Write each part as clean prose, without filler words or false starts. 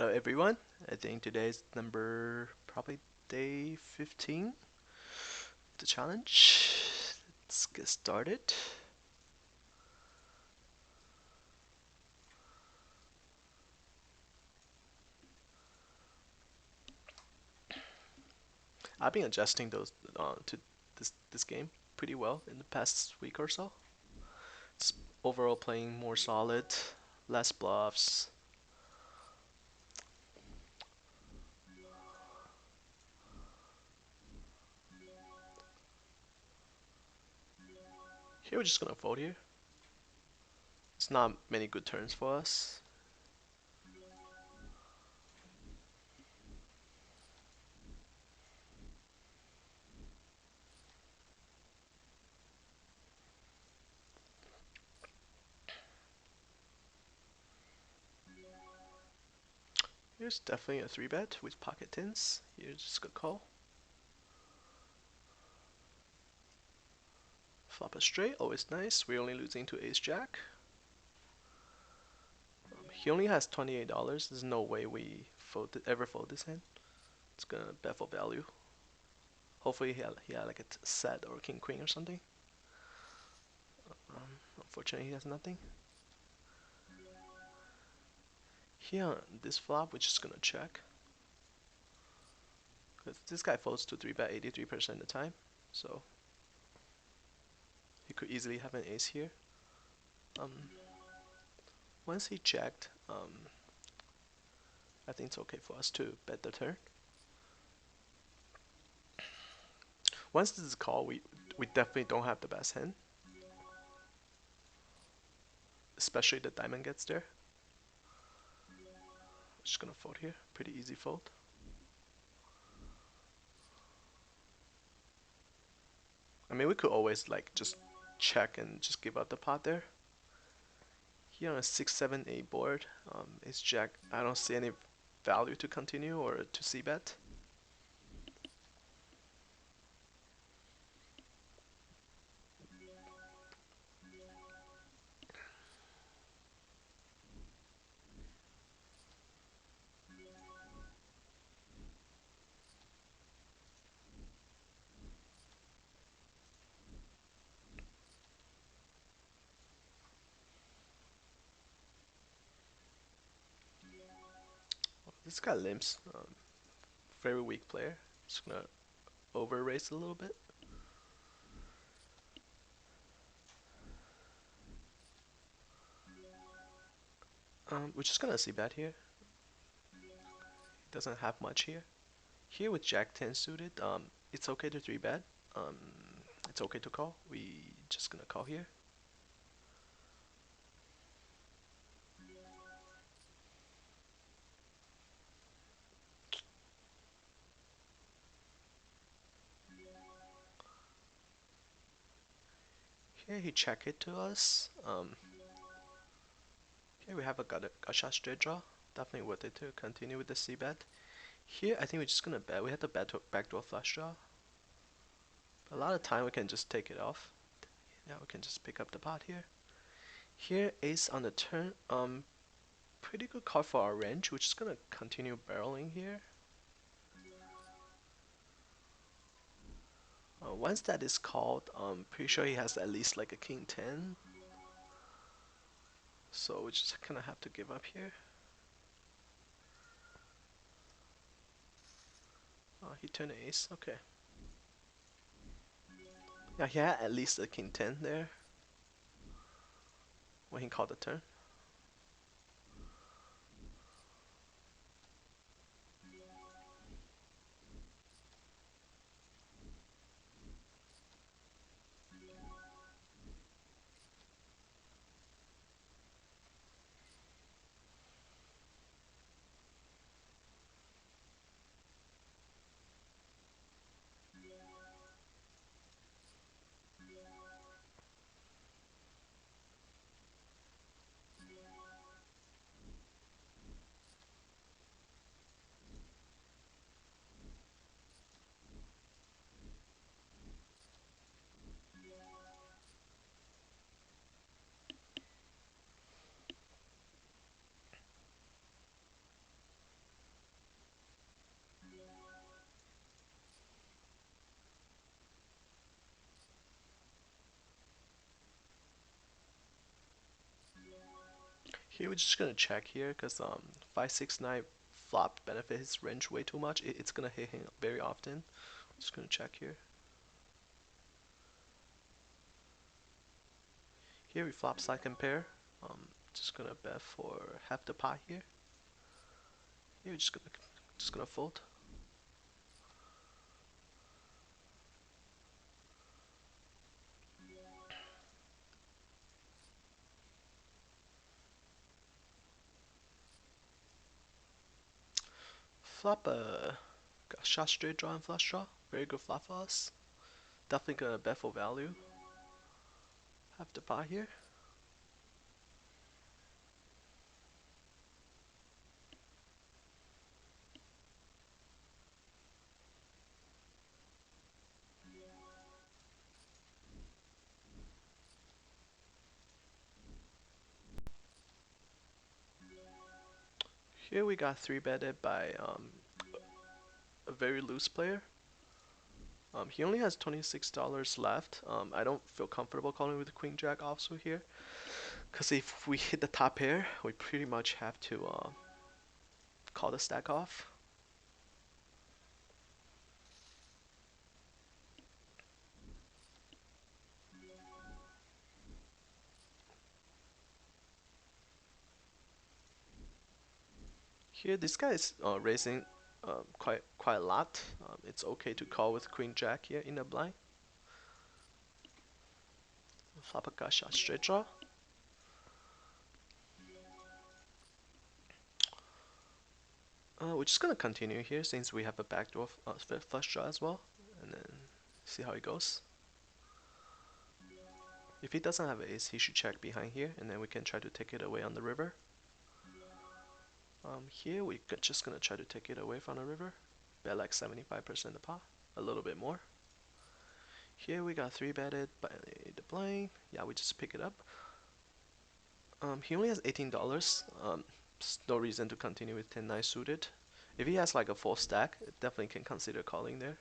Hello everyone. I think today's number probably day 15 of the challenge. Let's get started. I've been adjusting those to this game pretty well in the past week or so. It's overall playing more solid, less bluffs. Here we're just gonna fold here. It's not many good turns for us. Here's definitely a 3-bet with pocket tens. Here's just gonna call. Flop a straight, always nice. We're only losing to ace jack. He only has $28. There's no way we ever fold this hand. It's gonna bet for value. Hopefully he had like a set or king queen or something. Unfortunately he has nothing. Here on this flop we're just gonna check. Because this guy folds to 3-bet 83% of the time. So he could easily have an ace here. Once he checked, I think it's okay for us to bet the turn. Once this is called, we definitely don't have the best hand. Especially the diamond gets there. Just gonna fold here. Pretty easy fold. I mean, we could always like just check and just give up the pot there. Here on a 6-7-8 board, ace jack. I don't see any value to continue or to c bet. This guy limps. Very weak player. Just gonna over raise a little bit. We're just gonna see bet here. He doesn't have much here. Here with Jack 10 suited, it's okay to 3-bet. Um, it's okay to call. We just gonna call here. Here he check it to us. Here we have a shot straight draw. Definitely worth it to continue with the c bet. Here I think we're just gonna bet. We have to bet to backdoor flush draw. A lot of time we can just take it off. Yeah, we can just pick up the pot here. Here ace on the turn. Pretty good card for our range. We're just gonna continue barreling here. Once that is called, pretty sure he has at least like a king 10. So we just kind of have to give up here. He turned ace. Okay. Yeah, he had at least a king 10 there when he called the turn. Here we're just gonna check here because 569 flop benefit his range way too much. It's gonna hit him very often. Just gonna check here. Here we flop second pair. Just gonna bet for half the pot here. Here we're just gonna fold. Flop got shot straight draw and flush draw. Very good flop for us. Definitely gonna bet for value. Half the pot here. Here we got 3-betted by a very loose player. He only has $26 left. I don't feel comfortable calling with the Queen Jack also here. Because if we hit the top pair, we pretty much have to call the stack off. Here, this guy is raising quite a lot. It's okay to call with Queen Jack here in the blind. Flop a gut shot straight draw. We're just gonna continue here since we have a backdoor flush draw as well, and then see how it goes. If he doesn't have ace, he should check behind here, and then we can try to take it away on the river. Here we're just gonna try to take it away from the river. Bet like 75% the pot, a little bit more. Here we got 3-betted by the blind. Yeah, we just pick it up. He only has $18. No reason to continue with 10-9 suited. If he has like a full stack, definitely can consider calling there.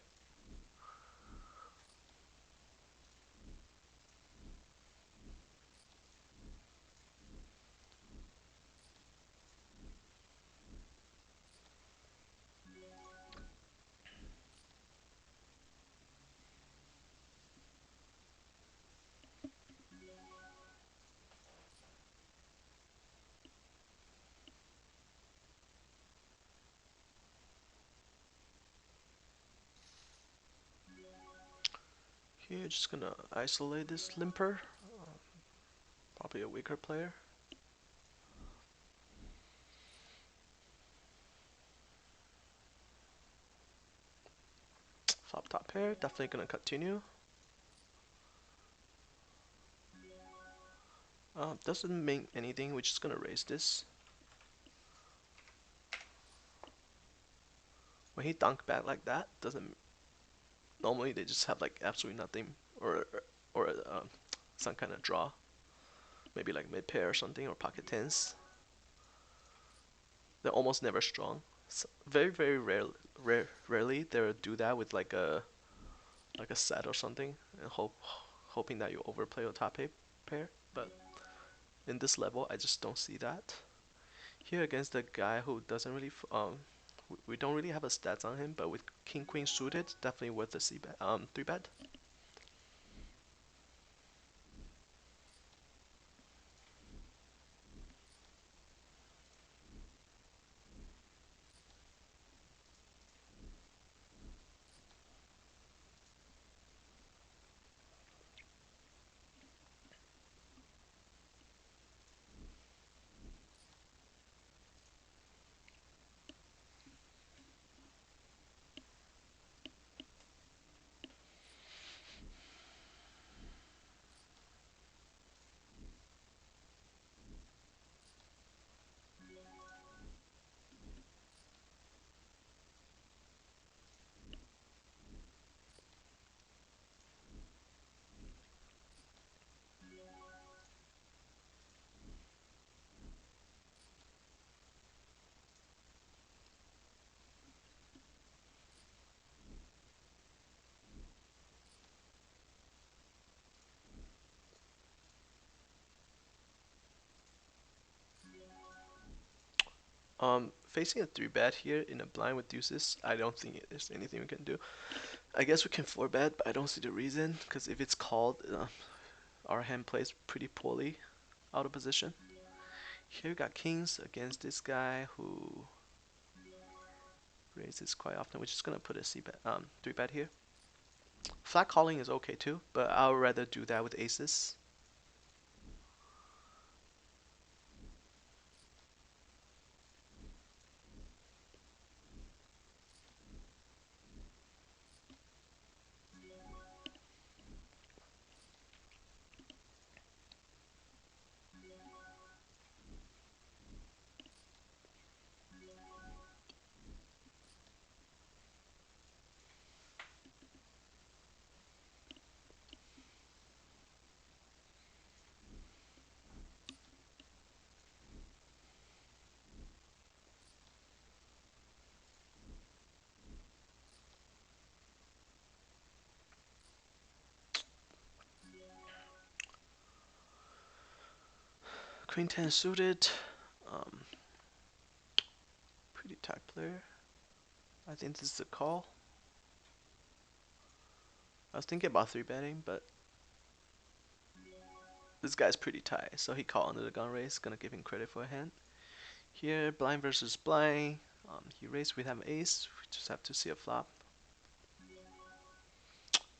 Here, just gonna isolate this limper. Probably a weaker player. Flop top pair, definitely gonna continue. Doesn't mean anything, we're just gonna raise this. When he dunk back like that, doesn't normally they just have like absolutely nothing or some kind of draw, maybe like mid pair or something or pocket tens. They're almost never strong. So very rarely they'll do that with like a set or something and hoping that you overplay your top pair. But in this level, I just don't see that. Here against the guy who doesn't really we don't really have a stats on him, but with king queen suited, definitely worth the 3-bet. Facing a 3-bet here in a blind with deuces, I don't think there's anything we can do. I guess we can 4-bet, but I don't see the reason, because if it's called, our hand plays pretty poorly out of position. Here we got kings against this guy who raises quite often. We're just gonna put a 3-bet here. Flat calling is okay too, but I would rather do that with aces. Queen 10 suited. Um, Pretty tight player. I think this is a call. I was thinking about 3-betting, but this guy's pretty tight, so he called under the gun raise. Gonna give him credit for a hand. Here, blind versus blind. He raised, we have an ace. We just have to see a flop.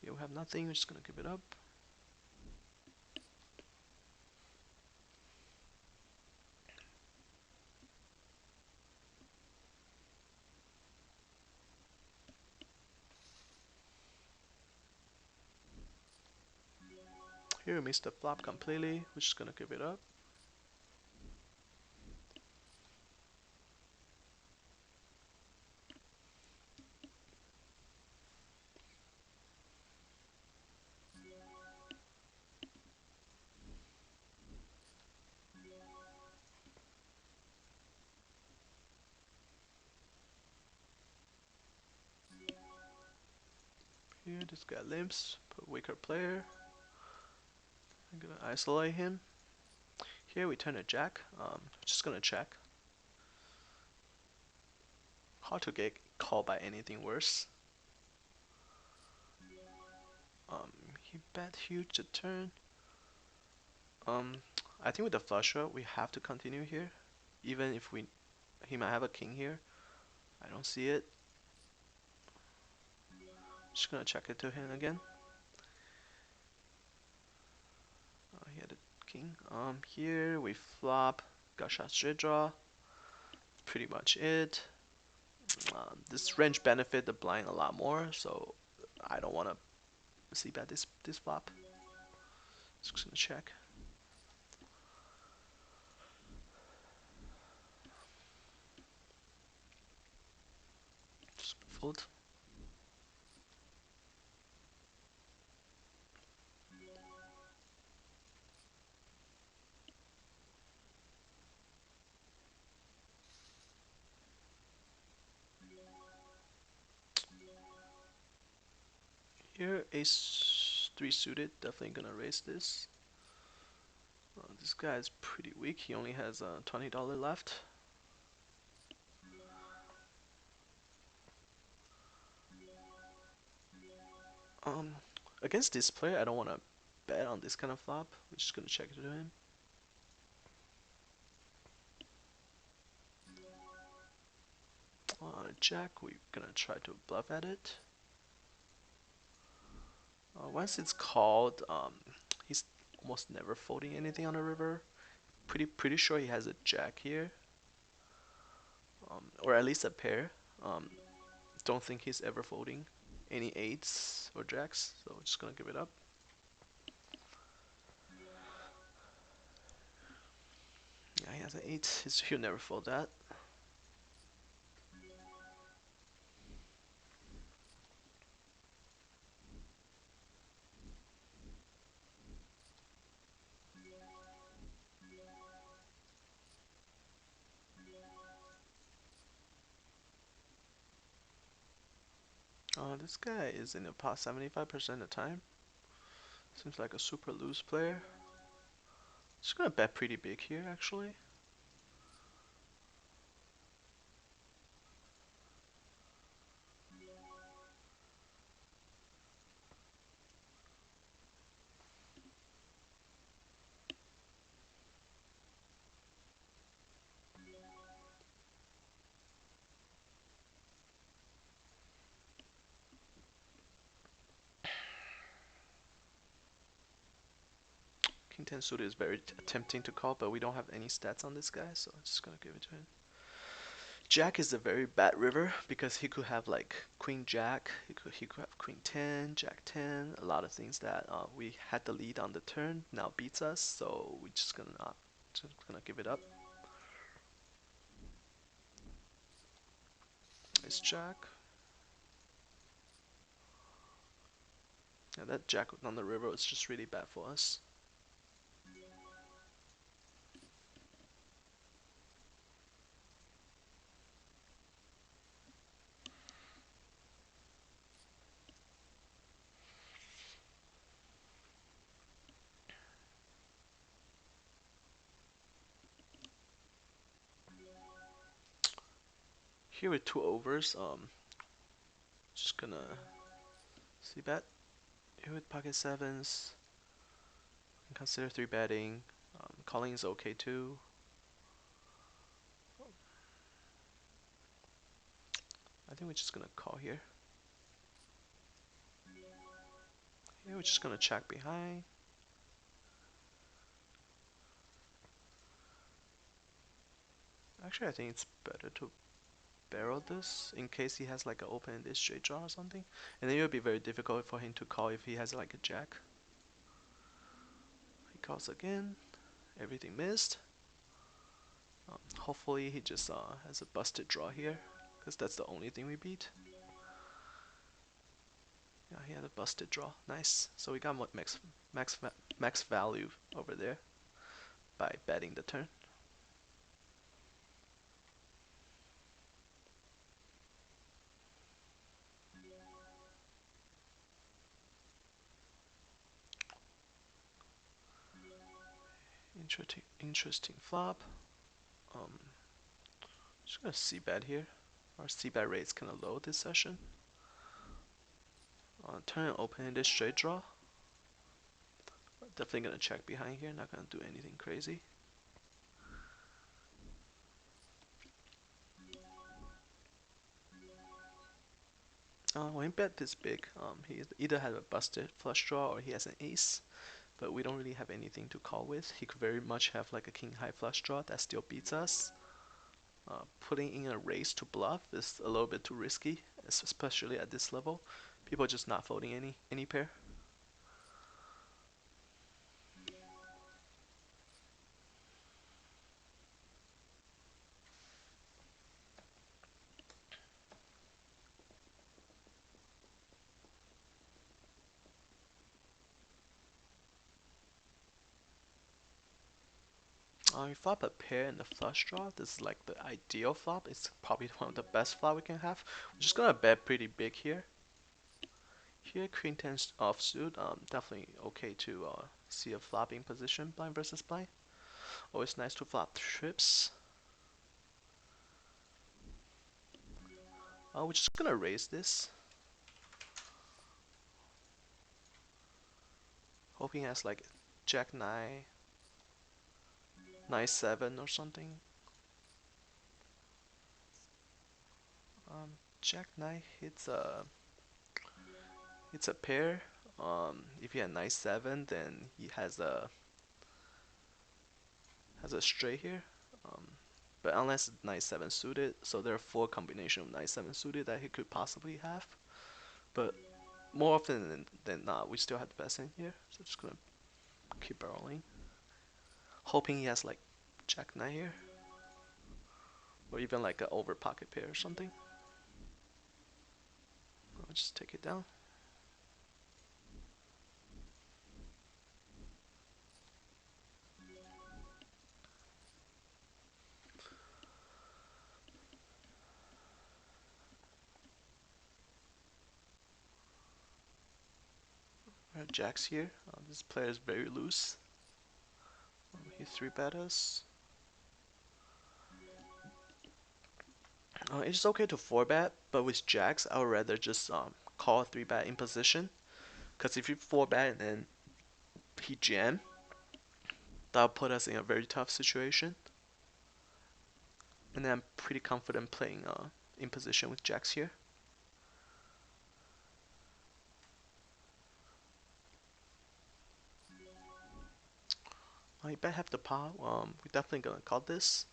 Here we have nothing, we're just gonna give it up. Here we missed the flop completely, we're just gonna give it up. Here, this guy limps, put weaker player. I'm gonna isolate him. Here we turn a jack. Just gonna check. Hard to get called by anything worse. He bet huge the turn. I think with the flush draw we have to continue here, even if he might have a king here. I don't see it. Just gonna check it to him again. He had a king. Here we flop. Got shot straight draw. Pretty much it. This range benefit the blind a lot more, so I don't want to see bet this flop. Just gonna check. Just fold. Here ace 3 suited, definitely gonna raise this. This guy is pretty weak. He only has $20 left. Um, Against this player, I don't want to bet on this kind of flop. We're just gonna check it to him. Jack, we're gonna try to bluff at it. Once it's called, he's almost never folding anything on the river. Pretty sure he has a jack here, or at least a pair. Don't think he's ever folding any eights or jacks, so just gonna give it up. Yeah, he has an eight. He'll never fold that. This guy is in the pot 75% of the time. Seems like a super loose player. Just gonna bet pretty big here, actually. King 10 suited is very tempting to call, but we don't have any stats on this guy, so I'm just gonna give it to him. Jack is a very bad river because he could have like Queen Jack, he could have Queen 10, Jack 10, a lot of things that we had the lead on the turn now beats us, so we're just gonna give it up. Nice Jack. Yeah, that Jack on the river was just really bad for us. Here with two overs, just gonna see bet. Here with pocket sevens, consider three betting. Calling is okay too. I think we're just gonna call here. Here we're just gonna check behind. Actually, I think it's better to barrel this in case he has like an open-ended straight draw or something, and then it would be very difficult for him to call if he has like a jack. He calls again. Everything missed. Hopefully he just has a busted draw here, because that's the only thing we beat. Yeah, he had a busted draw. Nice. So we got max value over there by betting the turn. Interesting flop. Just gonna c bet here. Our c bet rate's kind of low this session. Turn open-ended straight draw. Definitely gonna check behind here. Not gonna do anything crazy. When he bet this big, he either had a busted flush draw or he has an ace, but we don't really have anything to call with. He could very much have like a king high flush draw that still beats us. Putting in a raise to bluff is a little bit too risky, especially at this level. People are just not folding any pair. We flop a pair in the flush draw. This is like the ideal flop. It's probably one of the best flop we can have. We're just gonna bet pretty big here. Here, Queen 10 offsuit. Definitely okay to see a flopping position, blind versus blind. Always nice to flop trips. We're just gonna raise this. Hoping he has like Jack 9, Knight 7 or something. Jack 9 hits a pair. If he had Knight 7, then he has a straight here. But unless Knight 7 suited, so there are 4 combinations of Knight 7 suited that he could possibly have. But more often than not, we still have the best in here. So just gonna keep barreling. Hoping he has like Jack 9 here. Or even like an over pocket pair or something. I'll just take it down. Red Jacks here. This player is very loose. He 3-bet us. It's okay to 4-bet, but with Jacks, I would rather just call a 3-bet in position. Because if you 4-bet and then he jam, that'll put us in a very tough situation. And then I'm pretty confident playing in position with Jacks here. I bet half the pot. We definitely gonna call this.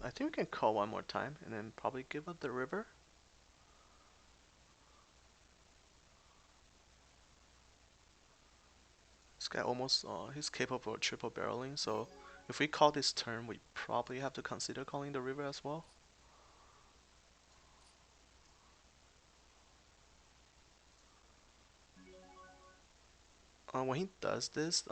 I think we can call one more time and then probably give up the river. This guy almost, he's capable of triple barreling, so if we call this turn, we probably have to consider calling the river as well. When he does this,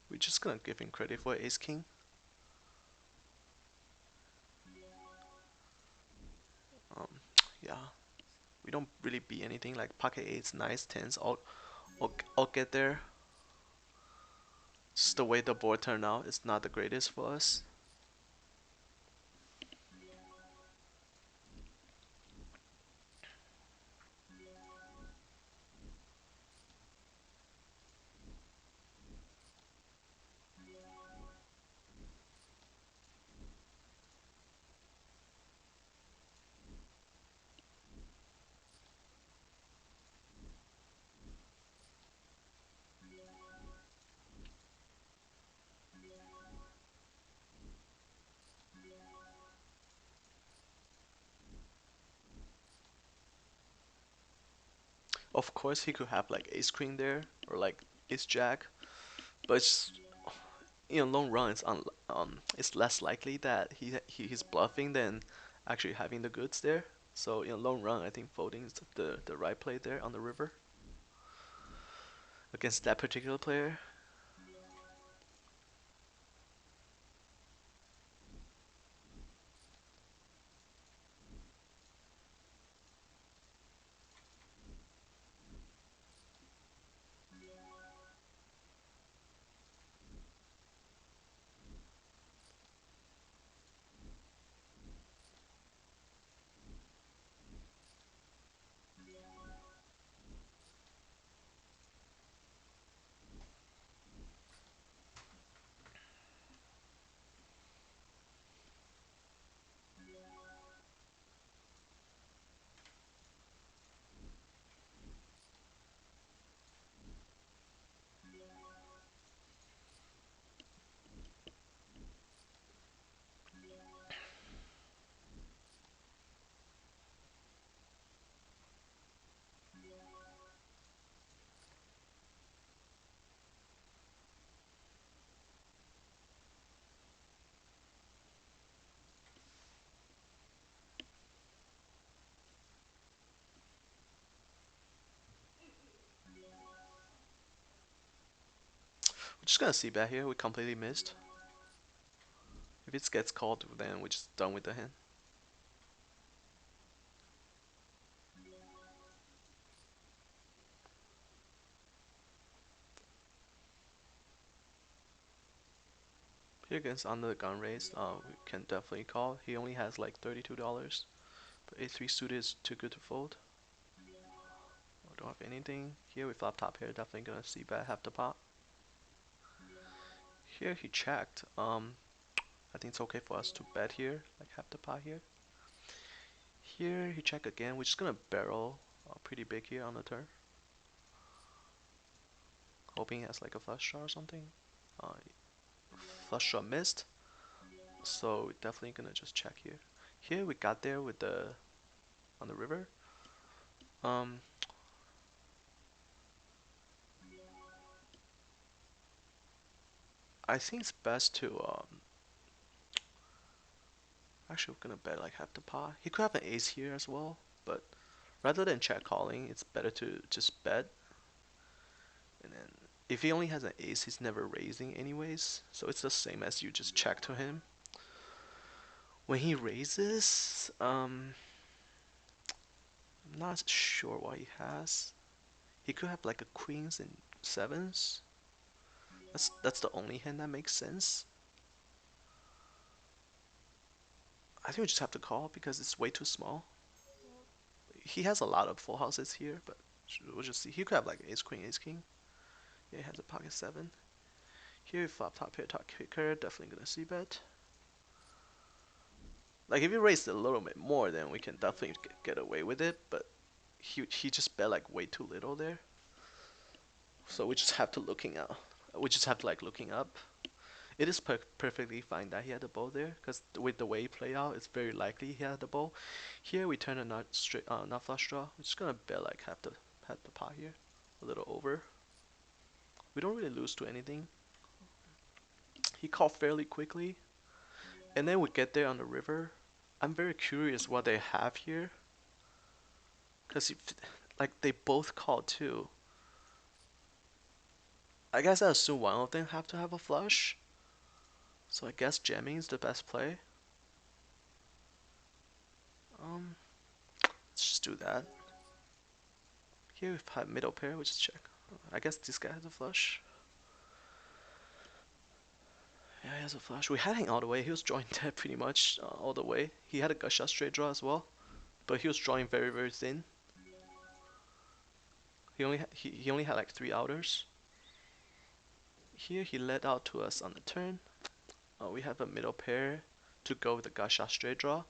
we're just gonna give him credit for ace king. Um, yeah, we don't really beat anything like pocket eights, nines, tens. I'll get there. Just the way the board turned out, it's not the greatest for us. Of course, he could have like ace queen there or like ace jack, but it's, in long run, it's less likely that he's bluffing than actually having the goods there. So in long run, I think folding is the right play there on the river against that particular player. We're just gonna see bet here. We completely missed. If it gets called, then we're just done with the hand. Here against under the gun raise, we can definitely call. He only has like $32, but A3 suited is too good to fold. We don't have anything. Here we flop top here, definitely gonna see bet half the pot. Here he checked. I think it's okay for us to bet here, like half the pot here. Here he check again. We're just gonna barrel pretty big here on the turn, hoping he has like a flush draw or something. Uh, Flush draw missed, so we're definitely gonna just check here. Here we got there with the on the river. Um, I think it's best to actually we're gonna bet like half the pot. He could have an ace here as well, but rather than check calling, it's better to just bet. And then if he only has an ace, he's never raising anyways, so it's the same as you just check to him. When he raises, I'm not sure what he has. He could have like a queens and sevens. That's the only hand that makes sense. I think we just have to call because it's way too small. He has a lot of full houses here, but we'll just see. He could have like ace queen, ace king. Yeah, he has a pocket seven. Here we flop top pair, top kicker. Definitely gonna see bet. Like if he raised a little bit more, then we can definitely get away with it. But he just bet like way too little there. So we just have to looking out. We just have to like looking up. It is perfectly fine that he had the bow there, because with the way he played out, it's very likely he had the bow. Here we turn a nut straight, not flush draw. We're just gonna bet like half the pot here, a little over. We don't really lose to anything. He called fairly quickly, and then we get there on the river. I'm very curious what they have here, cause like they both called too. I guess I assume one of them have to have a flush, so I guess jamming is the best play. Let's just do that. Here we have middle pair, we just check. I guess this guy has a flush. Yeah, he has a flush. We had him all the way. He was drawing dead pretty much all the way. He had a gut shot straight draw as well, but he was drawing very thin. He only had like 3 outers. Here he led out to us on the turn. We have a middle pair to go with the gut shot straight draw,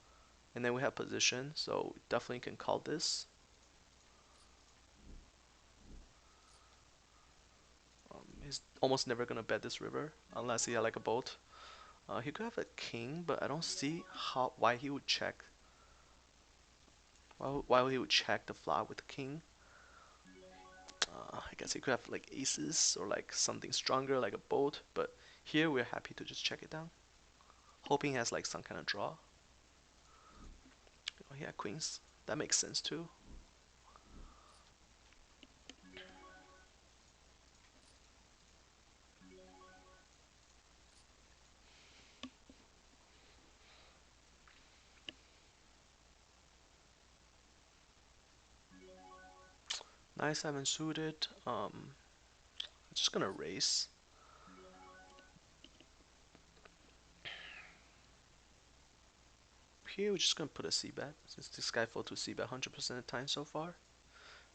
and then we have position, so we definitely can call this. He's almost never gonna bet this river unless he had like a bolt. He could have a king, but I don't see why he would check. Why he would check the flop with the king. I guess he could have like aces or like something stronger like a bolt, but here we're happy to just check it down. Hoping he has like some kind of draw. Oh, he had queens. That makes sense too. Nice, seven suited. Just gonna raise. Here we're just gonna put a C bet since this guy fell to C bet 100% of the time so far.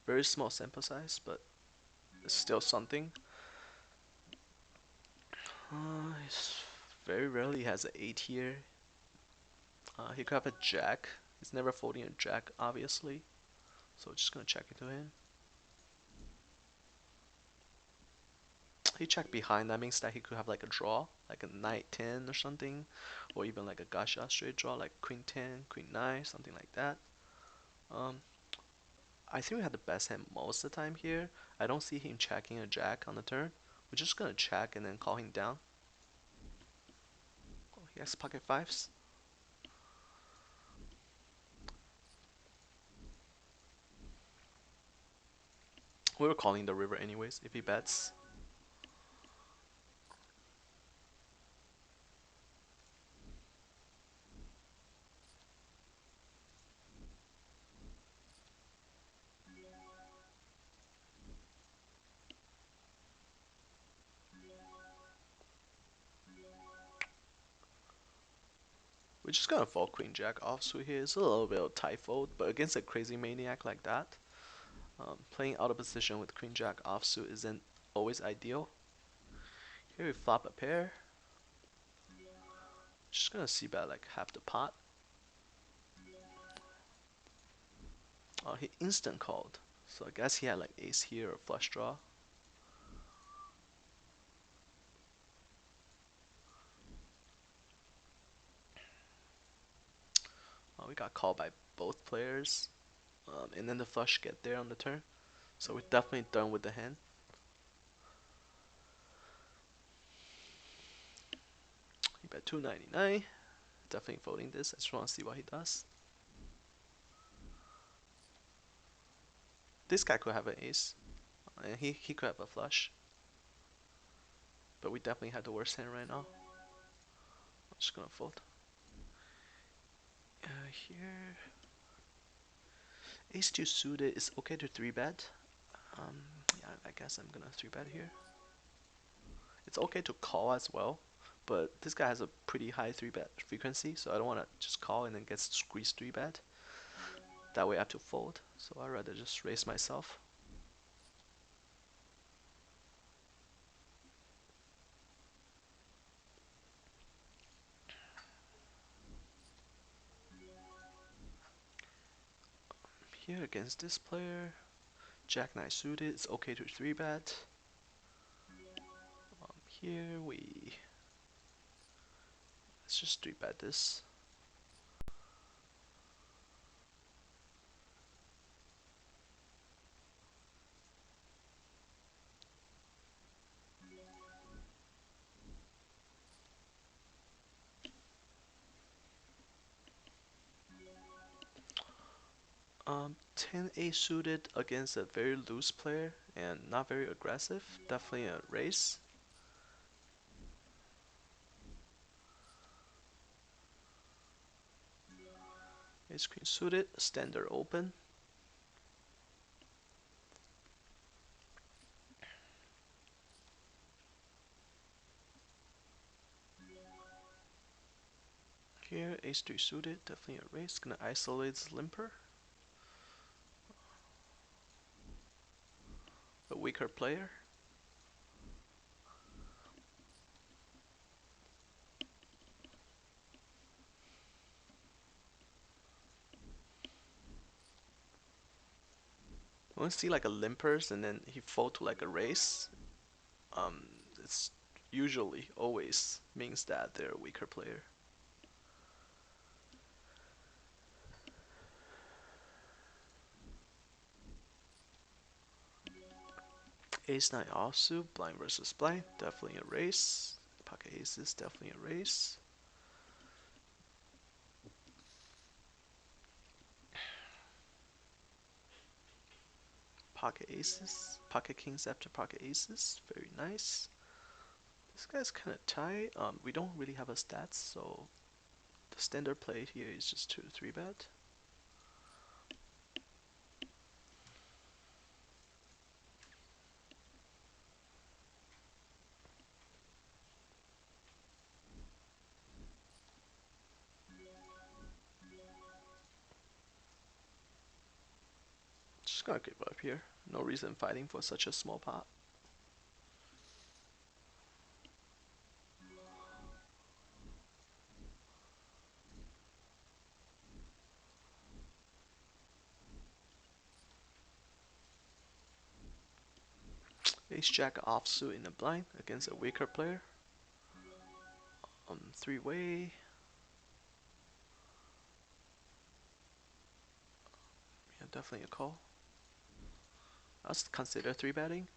Very small sample size, but it's still something. He's very rarely has an 8 here. He could have a jack. He's never folding a jack, obviously. So just gonna check into him. He checked behind. That means that he could have like a draw, like a knight 10 or something, or even like a gacha straight draw, like queen 10, queen 9, something like that. Um, I think we had the best hand most of the time here. I don't see him checking a jack on the turn. We're just gonna check and then call him down. Oh, he has pocket fives. We were calling the river anyways if he bets. We're just gonna fold queen jack offsuit here. It's a little bit of tie fold, but against a crazy maniac like that, playing out of position with queen jack offsuit isn't always ideal. Here we flop a pair. Just gonna see bet like half the pot. Oh, he instant called. So I guess he had like ace here or flush draw. We got called by both players. And then the flush get there on the turn. So we're definitely done with the hand. He bet 299. Definitely folding this. I just want to see what he does. This guy could have an ace. And he could have a flush. But we definitely have the worst hand right now. I'm just gonna fold. Here. Ace 2 suited is okay to 3 bet. Yeah, I guess I'm gonna 3-bet here. It's okay to call as well, but this guy has a pretty high 3-bet frequency, so I don't want to just call and then get squeezed 3-bet. That way I have to fold, so I'd rather just raise myself. Here against this player, Jack 9 suited, it's okay to 3-bet. Here let's just 3-bet this. Um, 10 suited against a very loose player and not very aggressive, definitely a raise. Ace queen suited, standard open. Here, ace 3 suited, definitely a raise. Gonna isolate this limper. A weaker player. When we see like a limpers and then he fold to like a raise, um, it's usually always means that they're a weaker player. Ace 9 offsuit, blind versus blind, definitely a raise. Pocket aces, definitely a raise. Pocket aces, pocket kings after pocket aces, very nice. This guy's kind of tight. We don't really have a stats, so the standard play here is just 2 to 3-bet. Just gonna give up here. No reason fighting for such a small pot. Ace Jack offsuit in the blind against a weaker player. 3-way. Yeah, definitely a call. I'll consider 3-betting.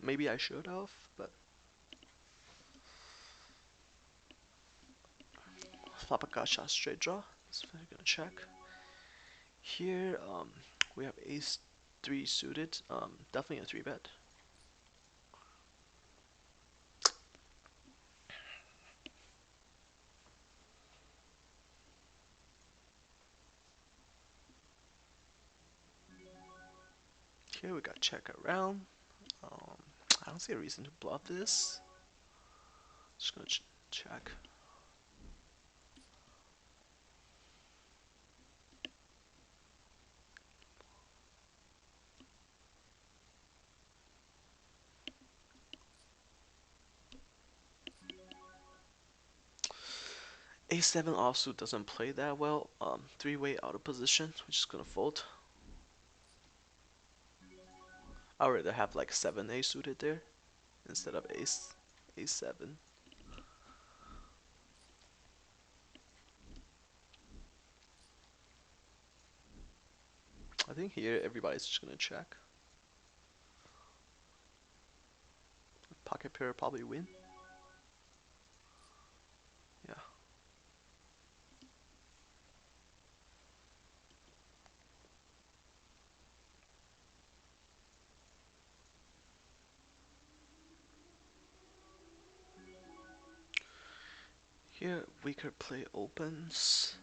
Maybe I should have, but flop a gut shot straight draw. So I'm gonna check. Here, we have ace 3 suited. Definitely a 3-bet. Here we got check around. I don't see a reason to bluff this. Just gonna check. A7 offsuit doesn't play that well. 3-way out of position. We're just gonna fold. I'd rather have like 7A suited there instead of ace A7. I think here everybody's just gonna check. Pocket pair probably win. Yeah. Here weaker play opens.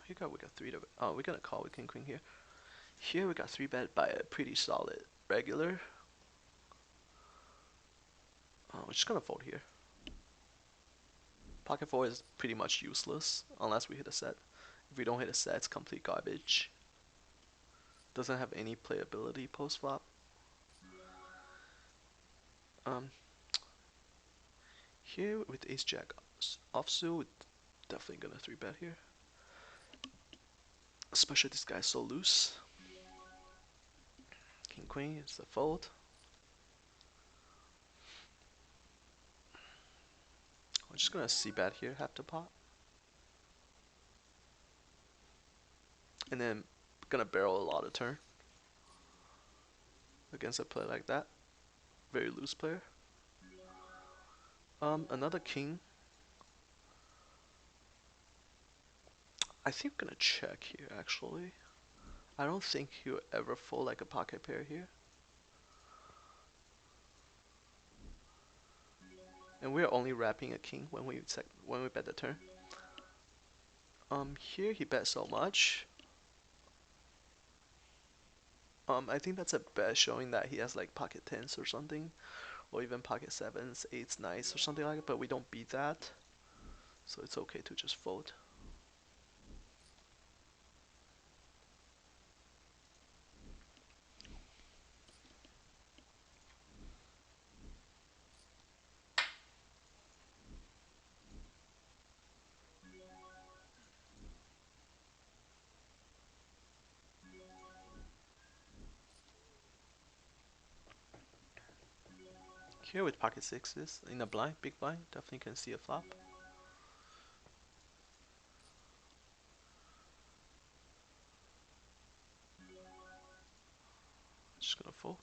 Here we got 3 to. Oh, we're gonna call with king queen here. Here we got 3-bet by a pretty solid regular. We're just gonna fold here. Pocket 4 is pretty much useless unless we hit a set. If we don't hit a set, it's complete garbage. Doesn't have any playability post flop. Here with ace jack offsuit, definitely gonna 3-bet here. Especially this guy's so loose. King queen is the fold. I'm just gonna c-bet here, half the pot. And then gonna barrel a lot of turn against a player like that. Very loose player. Another king. I think I'm gonna check here actually. I don't think he'll ever fold like a pocket pair here. And we're only wrapping a king when we bet the turn. Here he bet so much. I think that's a bet showing that he has like pocket tens or something, or even pocket sevens, eights, nines, or something like that. But we don't beat that, so it's okay to just fold. Here with pocket sixes in a blind, big blind, definitely can see a flop. Just gonna fold.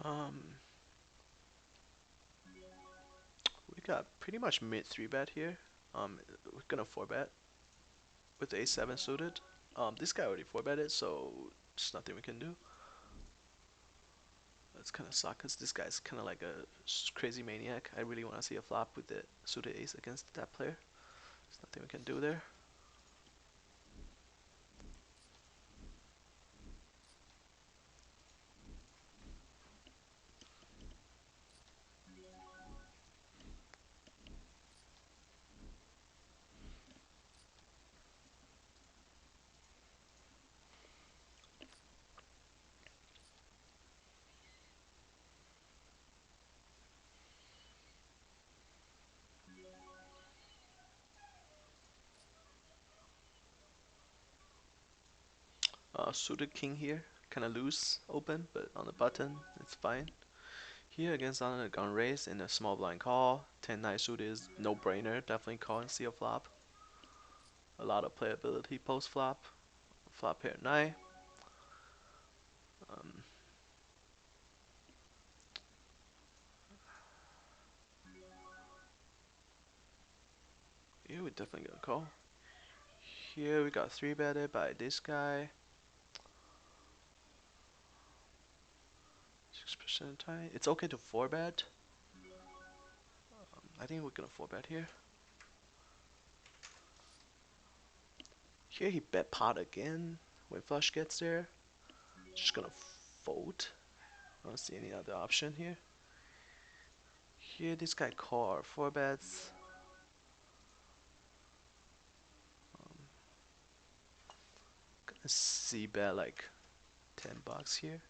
Um, we got pretty much mid 3-bet here. We're gonna 4-bet with a7 suited. This guy already 4-betted, so there's nothing we can do. That's kind of suck because this guy's kind of like a crazy maniac. I really want to see a flop with the suited ace against that player. There's nothing we can do there. Suited king here, kind of loose, open, but on the button, it's fine. Here against on a gun raise in a small blind call, 10-9 suited is no brainer, definitely call and see a flop. A lot of playability post flop, flop pair 9. Yeah, we're definitely gonna call. Here we got 3-betted by this guy. 6% tie. It's okay to 4-bet. I think we're gonna 4-bet here. Here he bet pot again when flush gets there. Just gonna fold. I don't see any other option here. Here this guy call 4-bets. Gonna see bet like $10 here.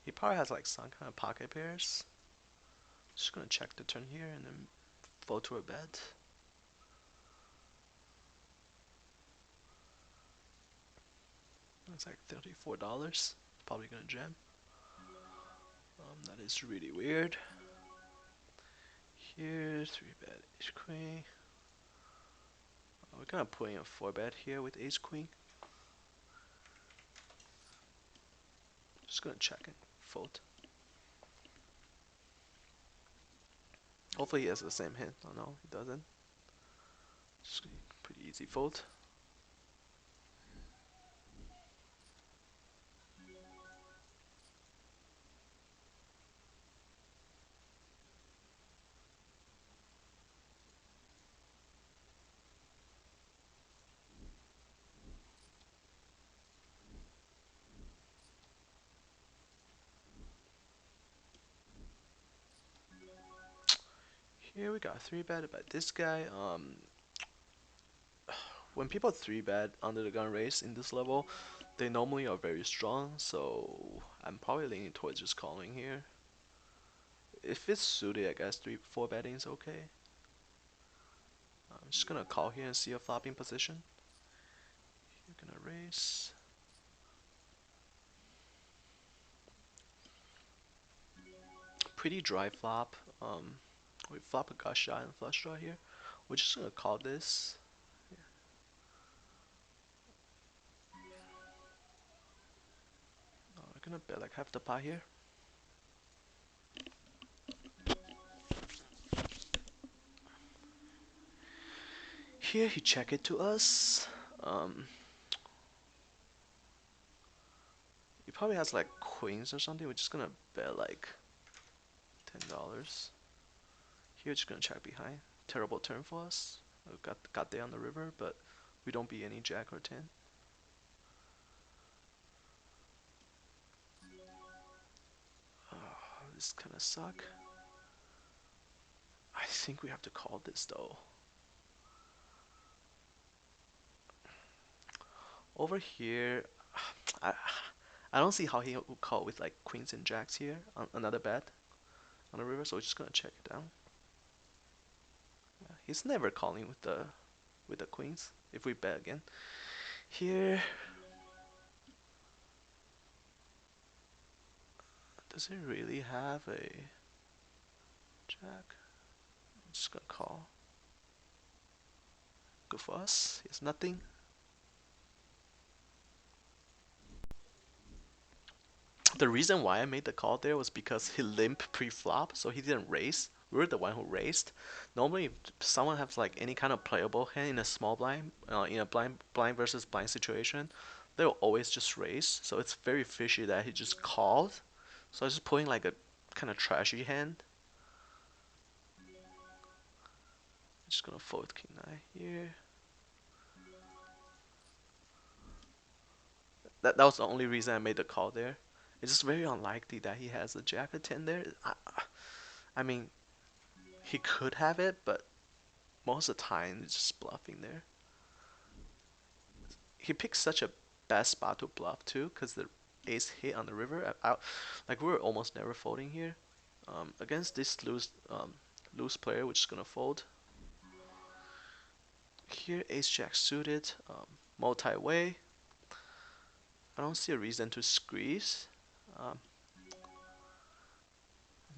He probably has like some kind of pocket pairs. Just gonna check the turn here and then fold to a bet. That's like $34. Probably gonna jam. That is really weird. Here, 3-bet ace queen. We're gonna put in a 4-bet here with ace queen. Just gonna check and fold. Hopefully he has the same hand. Oh no, he doesn't. Just pretty easy fold. Here we got 3-bet by this guy. When people 3-bet under the gun race in this level, they normally are very strong, so I'm probably leaning towards just calling here. If it's suited, I guess 3-4 betting is okay. I'm just gonna call here and see a flopping position. You're gonna raise. Pretty dry flop. We flop a gut shot and flush draw here. We're just gonna call this. We're gonna bet like half the pot here. Here he check it to us. He probably has like queens or something. We're just gonna bet like $10. Here just gonna check behind. Terrible turn for us. We got there on the river, but we don't beat any jack or 10. Oh, this kinda suck. I think we have to call this though. Over here, I I don't see how he will call with like queens and jacks here on another bet on the river, so we're just gonna check it down. Yeah, he's never calling with the queens if we bet again. Here, does he really have a jack? I'm just gonna call. Good for us. He has nothing. The reason why I made the call there was because he limp pre-flop, so he didn't raise. We were the one who raised. Normally, if someone has like any kind of playable hand in a small blind, in a blind versus blind situation, they'll always just raise. So it's very fishy that he just called. So I was just pulling like a kind of trashy hand. I'm just gonna fold king nine here. That was the only reason I made the call there. It's just very unlikely that he has a jack of 10 there. I mean, he could have it, but most of the time it's just bluffing there. He picked such a bad spot to bluff too, because the ace hit on the river. Like we were almost never folding here. Against this loose player, we're just gonna fold. Here, ace jack suited, multi-way. I don't see a reason to squeeze. Um,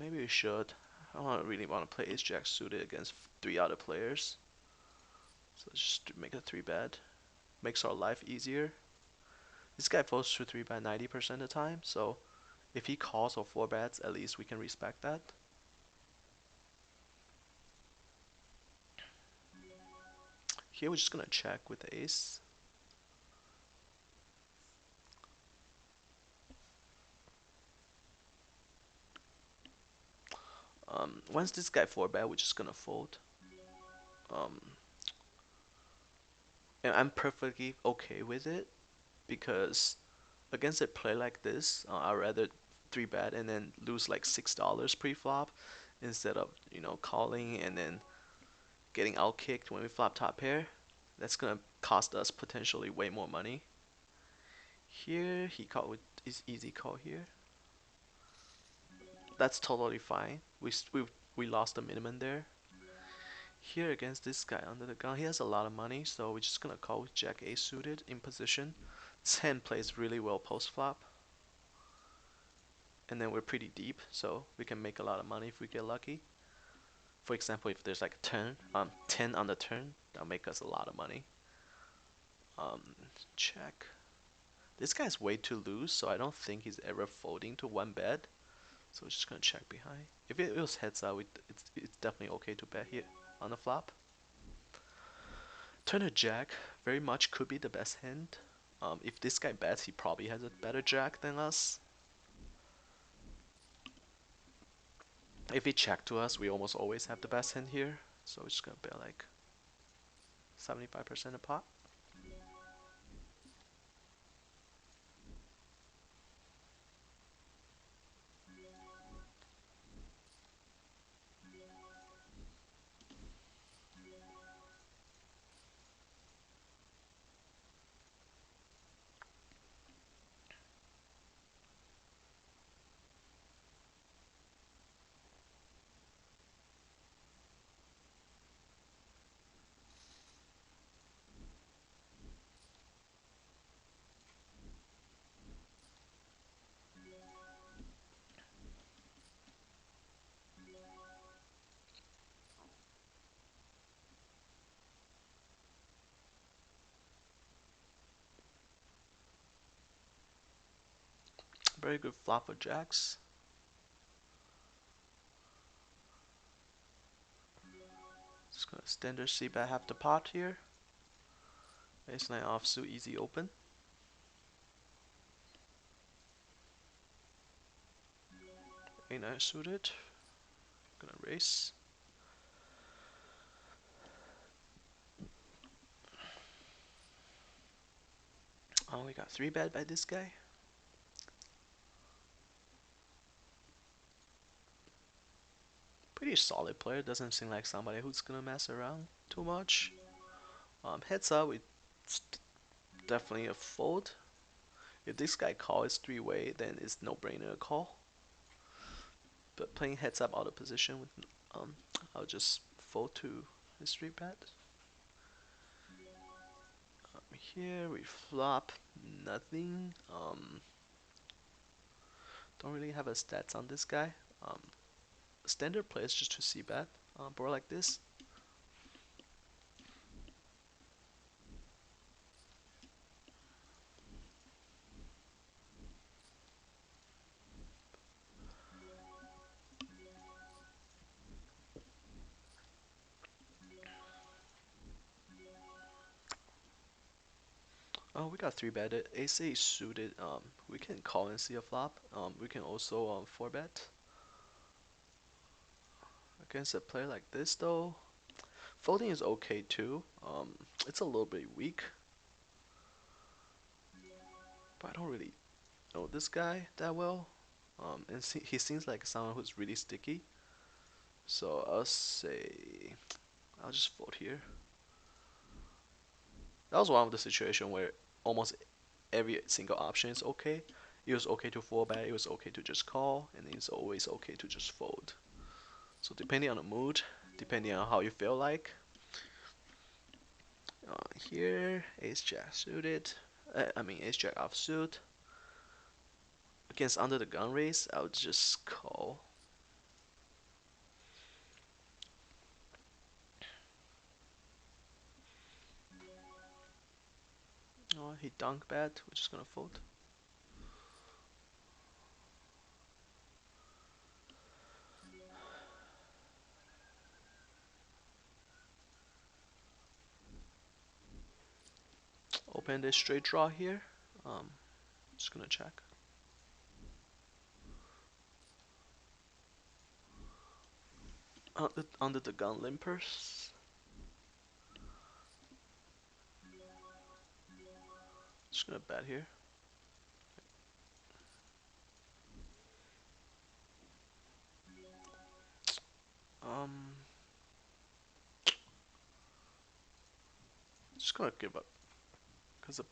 Maybe we should. I don't really want to play ace jack suited against 3 other players. So let's just make a 3-bet. Makes our life easier. This guy folds to 3-bet 90% of the time, so if he calls or 4-bets, at least we can respect that. Here we're just gonna check with the ace. Once this guy 4-bet, we're just gonna fold. Um, and I'm perfectly okay with it because against a play like this, I'd rather 3-bet and then lose like $6 pre-flop instead of calling and then getting outkicked when we flop top pair. That's gonna cost us potentially way more money. Here he called with his easy call here. That's totally fine. We lost the minimum there. Here against this guy under the gun, he has a lot of money, so we're just gonna call with Jack A suited in position. 10 plays really well post flop, and then we're pretty deep, so we can make a lot of money if we get lucky. For example, if there's like a turn, 10 on the turn, that'll make us a lot of money. Um, check. This guy's way too loose, so I don't think he's ever folding to one bet. So we're just gonna check behind. If it was heads up, it's definitely okay to bet here on the flop. Turn a jack very much could be the best hand. If this guy bets, he probably has a better jack than us. If he check to us, we almost always have the best hand here. So we're just gonna bet like 75% a pot. Very good flop for jacks. Just gonna standard C bet half the pot here. Ace 9 offsuit, easy open. A9 suited. Gonna raise. Oh, we got 3 bet by this guy. Pretty solid player. Doesn't seem like somebody who's gonna mess around too much. Heads up, it's definitely a fold. If this guy calls 3-way, then it's no brainer to call. But playing heads up out of position with I'll just fold to his 3 bet. Here we flop nothing. Don't really have a stats on this guy. Standard play is just to see bet. Board like this. Oh, we got 3 betted. Ace-8 suited. We can call and see a flop. We can also 4 bet against a player like this though. Folding is okay too. It's a little bit weak, but I don't really know this guy that well. And he seems like someone who's really sticky. So I'll say I'll just fold here. That was one of the situation where almost every single option is okay. It was okay to 4 bet, it was okay to just call, and it's always okay to just fold. So depending on the mood, depending on how you feel like. Here, ace jack suited. Ace jack offsuit. Against under the gun raise, I would just call. Oh, he dunk bet. We're just gonna fold. Open this straight draw here. Just gonna check. Under the gun limpers. Just gonna bet here. Um, just gonna give up. Cause a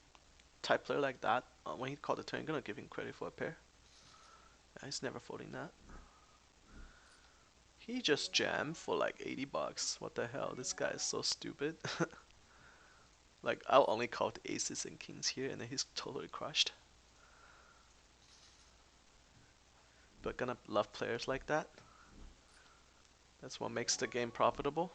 type player like that, when he called the turn, gonna give him credit for a pair. Yeah, he's never folding that. He just jammed for like 80 bucks. What the hell? This guy is so stupid. Like, I'll only call the aces and kings here, and then he's totally crushed. But gonna love players like that. That's what makes the game profitable.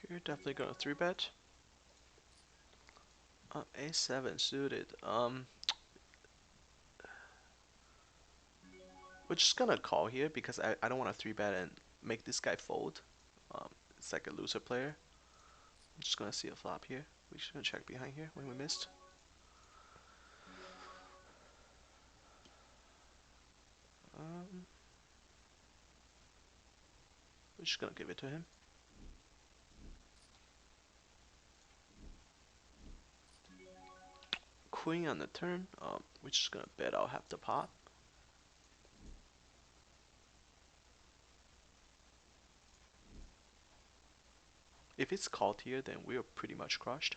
Here, definitely gonna 3-bet. A7 suited. We're just gonna call here because I don't want to 3-bet and make this guy fold. It's like a loser player. I'm just gonna see a flop here. We're just gonna check behind here when we missed. Um, we're just gonna give it to him. Queen on the turn. We're just gonna bet I'll have the pot. If it's called here, then we're pretty much crushed.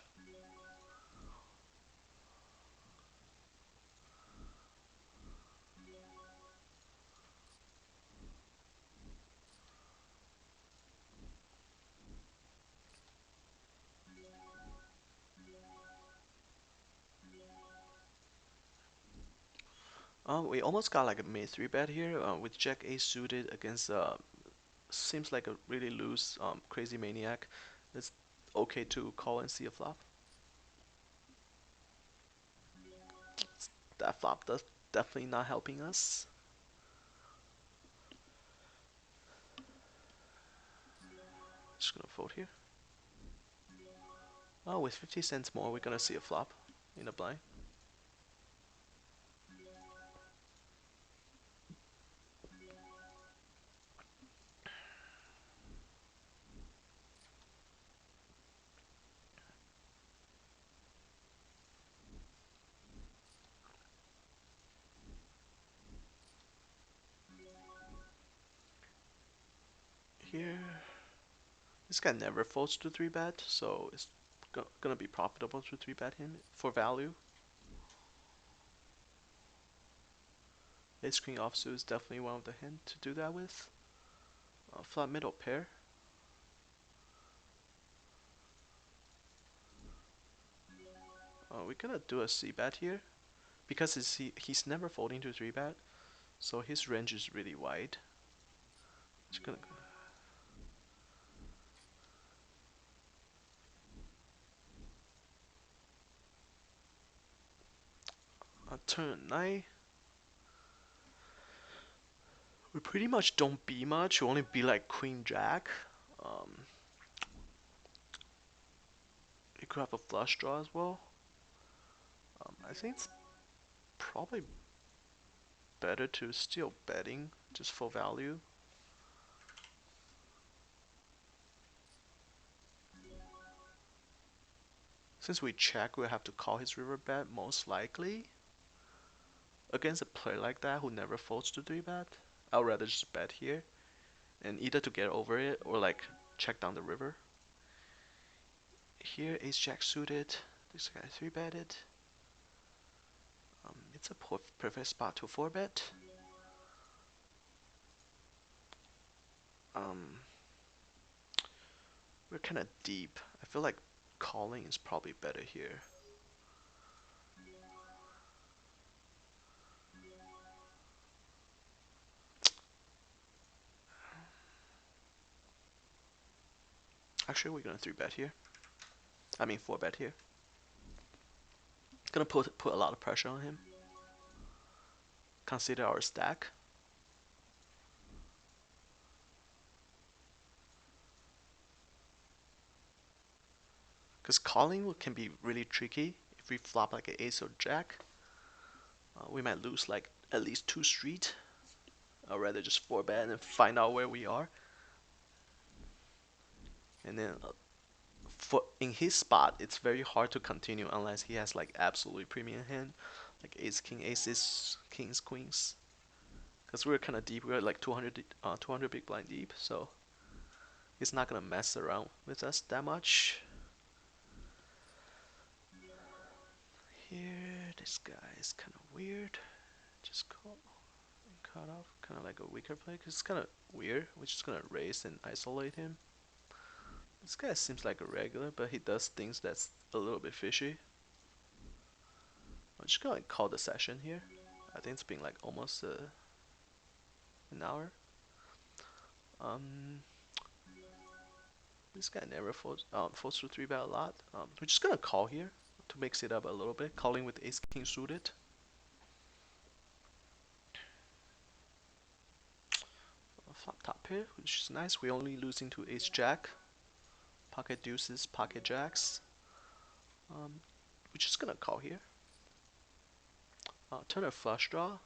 We almost got like a mid 3-bet here with Jack A suited against seems like a really loose crazy maniac. It's okay to call and see a flop. That flop does definitely not helping us. Just gonna fold here. Oh, with 50 cents more, we're gonna see a flop in the blind. Here, this guy never folds to 3-bet, so it's gonna be profitable to 3-bet him for value. Ace Queen offsuit is definitely one of the hints to do that with. Flat middle pair. We're gonna do a C-bet here because he's never folding to 3-bet, so his range is really wide. Just gonna turn 9. We pretty much don't be much. We only be like Queen Jack. Um, you could have a flush draw as well. I think it's probably better to still betting just for value. Since we check, we'll have to call his river bet most likely. Against a player like that who never folds to 3-bet, I'd rather just bet here and either to get over it or like check down the river. Here, ace jack suited. This guy 3-betted. It's a perfect spot to 4-bet. We're kind of deep. I feel like calling is probably better here. Actually, we're gonna 3-bet here. I mean 4-bet here. Gonna put a lot of pressure on him. Consider our stack. Because calling can be really tricky. If we flop like an ace or jack, we might lose like at least 2 street. I'd rather just 4 bet and find out where we are. And then for in his spot, it's very hard to continue unless he has like absolutely premium hand, like ace king, aces, kings, queens. Because we're kind of deep, we're like 200 big blind deep, so he's not gonna mess around with us that much. Here, this guy is kind of weird. Just call and cut off, kind of like a weaker play, because it's kind of weird. We're just gonna raise and isolate him. This guy seems like a regular, but he does things that's a little bit fishy. I'm just gonna like, call the session here. I think it's been like almost an hour. Um, this guy never folds to 3 bet a lot. We're just gonna call here to mix it up a little bit, calling with ace king suited. Flop top pair, which is nice. We're only losing to ace jack, pocket deuces, pocket jacks. We're just gonna call here. Turn a flush draw.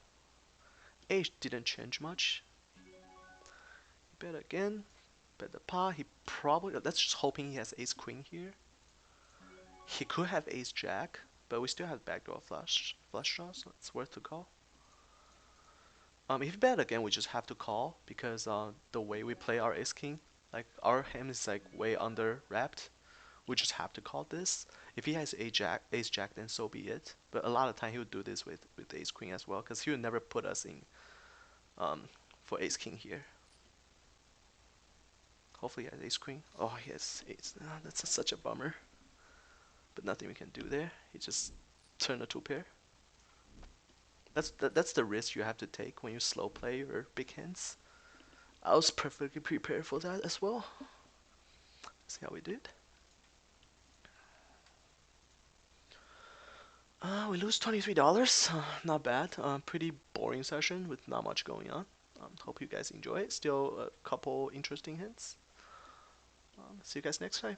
Ace didn't change much. Bet again. Bet the pot. He probably. That's just hoping he has ace queen here. He could have ace jack, but we still have backdoor flush draw, so it's worth to call. If you bet again, we just have to call because the way we play our ace king, like our hand is like way under wrapped. We just have to call this. If he has ace jack, then so be it. But a lot of time he would do this with ace queen as well, because he would never put us in for ace king here. Hopefully he has ace queen. Oh, he has ace. That's such a bummer. But nothing we can do there. He just turned a 2 pair. That's the risk you have to take when you slow play your big hands. I was perfectly prepared for that as well. See how we did. We lose $23. Not bad. Pretty boring session with not much going on. Hope you guys enjoy it. Still a couple interesting hints. See you guys next time.